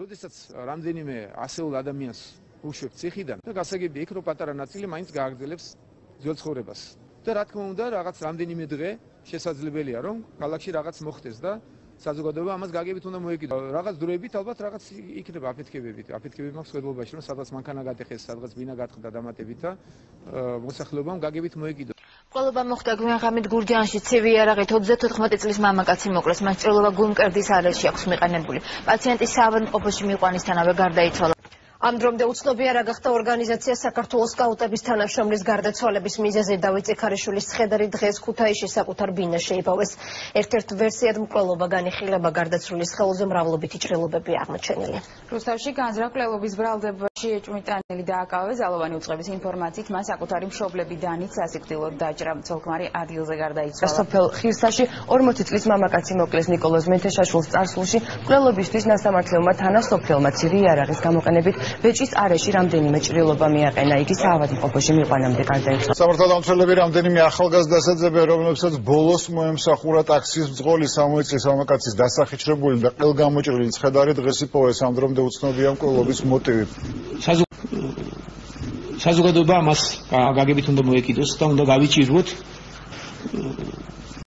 როდესაც რამდენიმე ასეულ ადამიანს უშვებს ციხიდან და გასაგებია იქ რომ პატარა ნაწილი მაინც გააგრძელებს ძველ ცხოვრებას. და რა თქმა უნდა, რაღაც რამდენიმე დღე შესაძლებელია რომ ქალაქში რაღაც მოხდეს და საზოგადოება ამას გაგებით უნდა მოეკიდოს. რაღაც დროებით ალბათ რაღაც იქნება აფეთქებები მაქვს ხედულობაში რომ სადღაც მანქანა გატეხეს, სადღაც ბინა გატყდა დამატებით და მოსახლეობამ გაგებით მოეკიდოს. ყოლობა მოხდა გვიანღამით გურჯაანში ცივი იარაღით 34 წლის მამაკაცი მოკლეს. მას ჭრილობა გულმკერდის არეში აქვს მიყენებული. პაციენტი საავადმყოფოში მიიყვანისთანავე გარდაიცვალა. ამ დრომდე უცნობია რა გახდა ორგანიზაცია საქართველოს სკაუტების თანამშრომლის გარდაცვალების მიზეზი. დავით ზექარიშვილის ცხედარი დღეს ქუთაისში საკუთარ ბინას შეიპოვეს. ერთ-ერთ ვერსიად მკვლელობა განიხილება, გარდაცვლილის ხელზე მრავლობითი ჭრილობები აღმოჩენილი. რუსთავში განზრახ-მკვლელობის ბრალდებაში ეჭვმიტანილი დააკავეს. ძალოვანი უწყების ინფორმაციით მას საკუთარი მშობლები დანით სასიკვდილოდ დაჭრა. მცოლ-ქმარი ადგილზე გარდაიცვალა. სოფელ ხირსაში 40 წლის მამაკაცი მოკლეს. ნიკოლოზ მენთეშაშვილის წარსულში მკვლელობისთვის ნასამართლეულმა თანასოფლელმა ცივი იარაღის გამოყენებით ბეჭის არეში რამდენიმე ჭრილობა მიაყენა. იგი საავადმყოფოში მიყანამდე გარდაიცვალა. სამართალდამცველები რამდენიმე ახალგაზრდას ეძებიან, რომლებსაც ბოლოს მოემსახურა ტაქსის მძღოლი 60 წლის მამაკაცის დასახიჩრებული და ყელგამოჭრილი ცხედარი დღეს იპოვეს. ამ დრომდე უცნობია მკვლელობის მოტივი. საზოგადოება ამას გაგებით უნდა მოეკიდოს და უნდა გავიჭიროთ